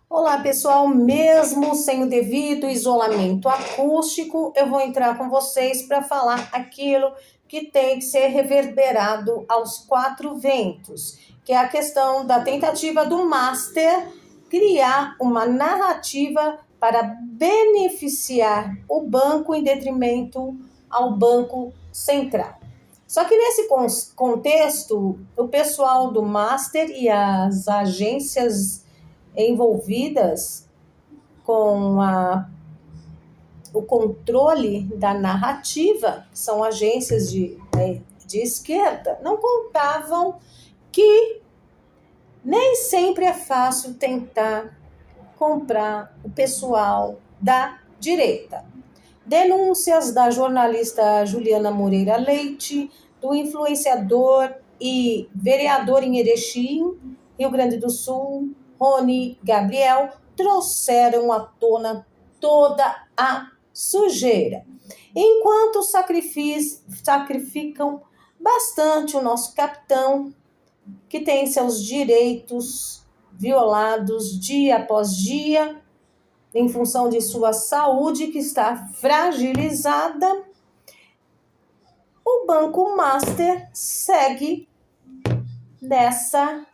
Olá, pessoal. Mesmo sem o devido isolamento acústico, eu vou entrar com vocês para falar aquilo que tem que ser reverberado aos quatro ventos, que é a questão da tentativa do Master criar uma narrativa para beneficiar o banco em detrimento ao Banco Central. Só que nesse contexto, o pessoal do Master e as agências envolvidas com o controle da narrativa, que são agências de esquerda, não contavam que nem sempre é fácil tentar comprar o pessoal da direita. Denúncias da jornalista Juliana Moreira Leite, do influenciador e vereador em Erechim, Rio Grande do Sul, Rony Gabriel, trouxeram à tona toda a sujeira. Enquanto sacrificam bastante o nosso capitão, que tem seus direitos violados dia após dia, em função de sua saúde que está fragilizada, o Banco Master segue nessa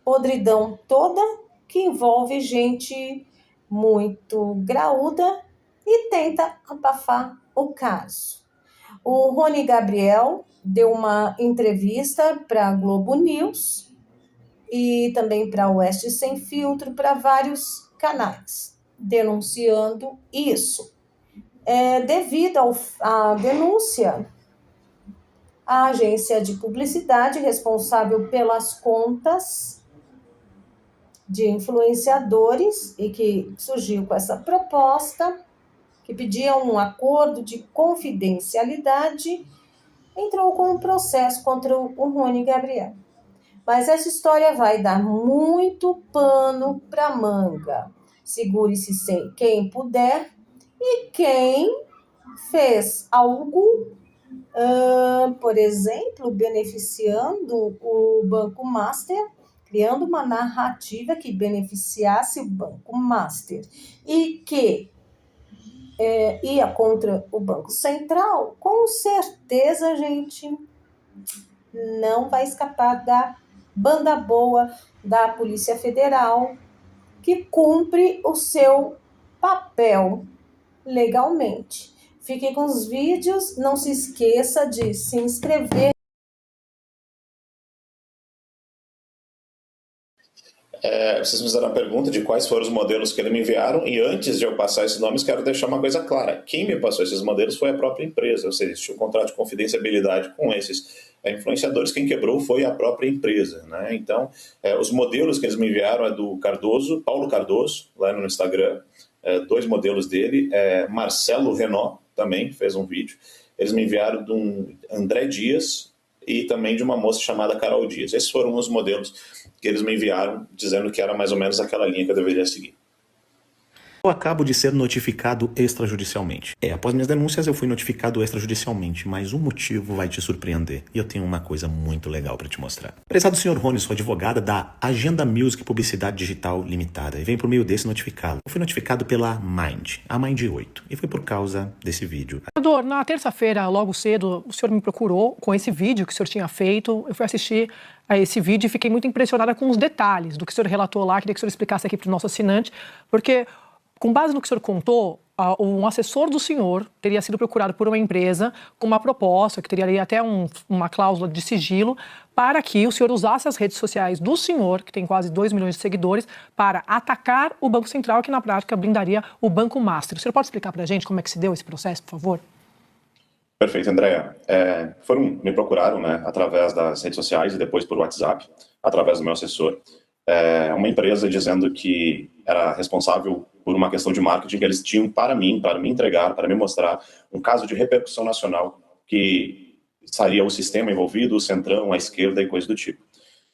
podridão toda que envolve gente muito graúda e tenta abafar o caso. O Rony Gabriel deu uma entrevista para a Globo News e também para o Oeste Sem Filtro, para vários canais, denunciando isso. Devido à denúncia, a agência de publicidade responsável pelas contas de influenciadores e que surgiu com essa proposta, que pedia um acordo de confidencialidade, entrou com um processo contra o Rony Gabriel. Mas essa história vai dar muito pano para manga. Segure-se quem puder e quem fez algo, por exemplo, beneficiando o Banco Master, criando uma narrativa que beneficiasse o Banco Master e que ia contra o Banco Central, com certeza a gente não vai escapar da banda boa da Polícia Federal, que cumpre o seu papel legalmente. Fique com os vídeos, não se esqueça de se inscrever. Vocês me fizeram a pergunta de quais foram os modelos que eles me enviaram, e antes de eu passar esses nomes, quero deixar uma coisa clara. Quem me passou esses modelos foi a própria empresa, ou seja, existe um contrato de confidencialidade com esses influenciadores. Quem quebrou foi a própria empresa, né? Então, os modelos que eles me enviaram é do Cardoso, Paulo Cardoso, lá no Instagram, dois modelos dele, Marcelo Renault também fez um vídeo. Eles me enviaram de um André Dias e também de uma moça chamada Carol Dias. Esses foram os modelos que eles me enviaram, dizendo que era mais ou menos aquela linha que eu deveria seguir. Eu acabo de ser notificado extrajudicialmente. Após minhas denúncias eu fui notificado extrajudicialmente, mas um motivo vai te surpreender. E eu tenho uma coisa muito legal para te mostrar. Prezado senhor Rony, sou advogada da Agenda Music Publicidade Digital Limitada e venho por meio desse notificá-lo. Eu fui notificado pela Mind, a Mind 8, e foi por causa desse vídeo. Doutor, na terça-feira, logo cedo, o senhor me procurou com esse vídeo que o senhor tinha feito. Eu fui assistir a esse vídeo e fiquei muito impressionada com os detalhes do que o senhor relatou lá. Queria que o senhor explicasse aqui para o nosso assinante, porque, com base no que o senhor contou, um assessor do senhor teria sido procurado por uma empresa com uma proposta, que teria ali até uma cláusula de sigilo, para que o senhor usasse as redes sociais do senhor, que tem quase 2 milhões de seguidores, para atacar o Banco Central, que na prática blindaria o Banco Master. O senhor pode explicar para a gente como é que se deu esse processo, por favor? Perfeito, Andréa. Me procuraram, né, através das redes sociais e depois por WhatsApp, através do meu assessor, uma empresa dizendo que era responsável por uma questão de marketing que eles tinham para mim entregar, para me mostrar um caso de repercussão nacional que estaria o sistema envolvido, o centrão, a esquerda e coisa do tipo.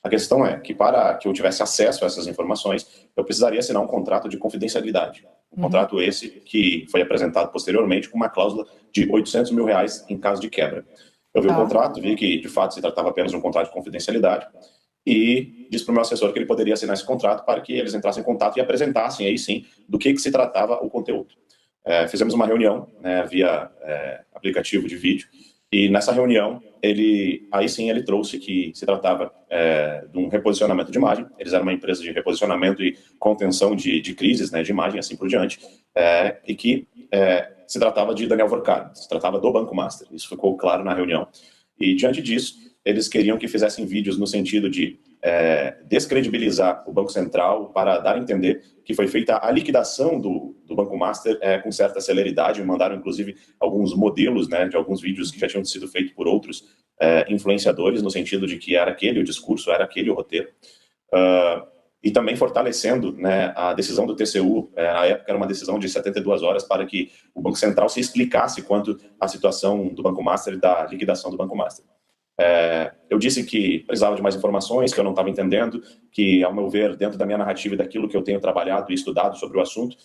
A questão é que para que eu tivesse acesso a essas informações, eu precisaria assinar um contrato de confidencialidade. Um contrato esse que foi apresentado posteriormente com uma cláusula de R$800 mil em caso de quebra. Eu vi o contrato, vi que de fato se tratava apenas de um contrato de confidencialidade e disse para o meu assessor que ele poderia assinar esse contrato para que eles entrassem em contato e apresentassem aí sim do que se tratava o conteúdo. Fizemos uma reunião, né, via aplicativo de vídeo, e nessa reunião aí sim ele trouxe que se tratava de um reposicionamento de imagem. Eles eram uma empresa de reposicionamento e contenção de crises, né, de imagem, assim por diante, e que se tratava de Daniel Vorkar, se tratava do Banco Master. Isso ficou claro na reunião. E diante disso, eles queriam que fizessem vídeos no sentido de descredibilizar o Banco Central para dar a entender que foi feita a liquidação do Banco Master com certa celeridade. Mandaram, inclusive, alguns modelos, né, de alguns vídeos que já tinham sido feitos por outros influenciadores, no sentido de que era aquele o discurso, era aquele o roteiro. E também fortalecendo, né, a decisão do TCU, na época era uma decisão de 72 horas para que o Banco Central se explicasse quanto à situação do Banco Master e da liquidação do Banco Master. Eu disse que precisava de mais informações, que eu não estava entendendo, que, ao meu ver, dentro da minha narrativa e daquilo que eu tenho trabalhado e estudado sobre o assunto,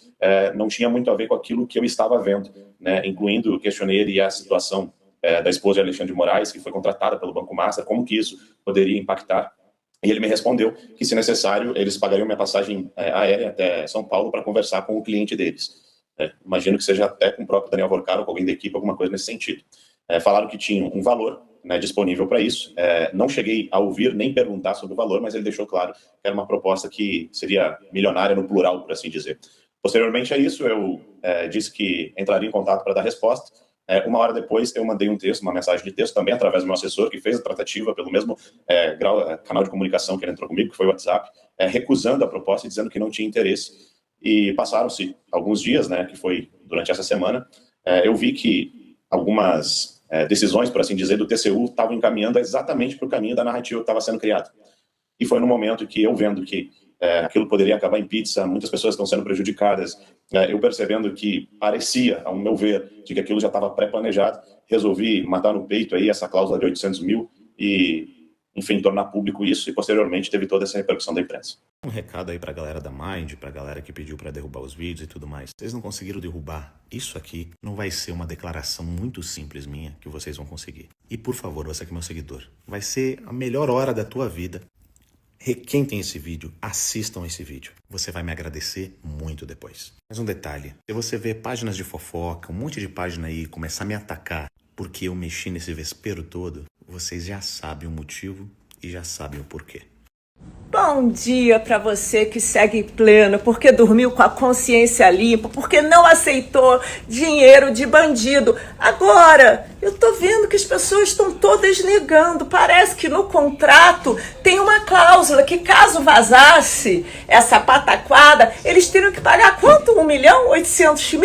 não tinha muito a ver com aquilo que eu estava vendo, né, incluindo, questionei ele a situação da esposa de Alexandre de Moraes, que foi contratada pelo Banco Master, como que isso poderia impactar. E ele me respondeu que, se necessário, eles pagariam minha passagem aérea até São Paulo para conversar com o cliente deles. Imagino que seja até com o próprio Daniel Vorkar ou com alguém da equipe, alguma coisa nesse sentido. Falaram que tinham um valor, né, disponível para isso. Não cheguei a ouvir nem perguntar sobre o valor, mas ele deixou claro que era uma proposta que seria milionária no plural, por assim dizer. Posteriormente a isso, eu disse que entraria em contato para dar resposta. Uma hora depois, eu mandei um texto, uma mensagem de texto, também através do meu assessor, que fez a tratativa pelo mesmo canal de comunicação que ele entrou comigo, que foi o WhatsApp, recusando a proposta e dizendo que não tinha interesse. E passaram-se alguns dias, né, que foi durante essa semana, eu vi que algumas decisões, por assim dizer, do TCU estavam encaminhando exatamente para o caminho da narrativa que estava sendo criada. E foi no momento que eu vendo que aquilo poderia acabar em pizza, muitas pessoas estão sendo prejudicadas, eu percebendo que parecia, ao meu ver, de que aquilo já estava pré-planejado, resolvi matar no peito aí essa cláusula de 800 mil e, enfim, tornar público isso, e posteriormente teve toda essa repercussão da imprensa. Um recado aí pra galera da Mind, pra galera que pediu pra derrubar os vídeos e tudo mais. Vocês não conseguiram derrubar isso aqui, não vai ser uma declaração muito simples minha que vocês vão conseguir. E por favor, você que é meu seguidor, vai ser a melhor hora da tua vida. Requentem esse vídeo, assistam esse vídeo. Você vai me agradecer muito depois. Mas um detalhe, se você ver páginas de fofoca, um monte de página aí, começar a me atacar porque eu mexi nesse vespeiro todo, vocês já sabem o motivo e já sabem o porquê. Bom dia para você que segue em pleno, porque dormiu com a consciência limpa, porque não aceitou dinheiro de bandido. Agora, eu tô vendo que as pessoas estão todas negando. Parece que no contrato tem uma cláusula que, caso vazasse essa pataquada, eles teriam que pagar quanto? 1.800.000?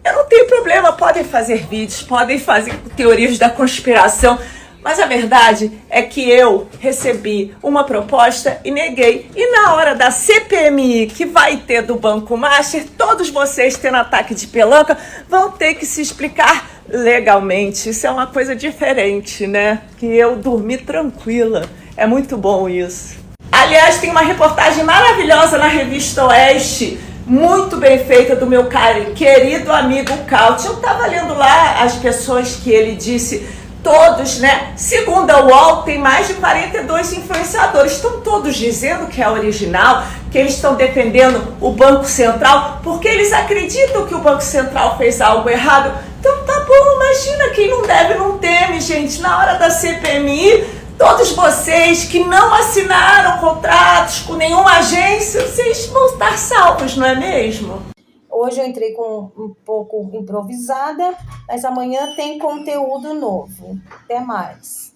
Eu não tenho problema, podem fazer vídeos, podem fazer teorias da conspiração, mas a verdade é que eu recebi uma proposta e neguei. E na hora da CPMI que vai ter do Banco Master, todos vocês tendo ataque de pelanca vão ter que se explicar legalmente. Isso é uma coisa diferente, né? Que eu dormi tranquila. É muito bom isso. Aliás, tem uma reportagem maravilhosa na Revista Oeste, muito bem feita, do meu querido amigo Caut. Eu estava lendo lá as pessoas que ele disse... Todos, né? Segundo a UOL, tem mais de 42 influenciadores. Estão todos dizendo que é original, que eles estão defendendo o Banco Central, porque eles acreditam que o Banco Central fez algo errado. Então tá bom, imagina, quem não deve não teme, gente. Na hora da CPMI, todos vocês que não assinaram contratos com nenhuma agência, vocês vão estar salvos, não é mesmo? Hoje eu entrei com um pouco improvisada, mas amanhã tem conteúdo novo. Até mais.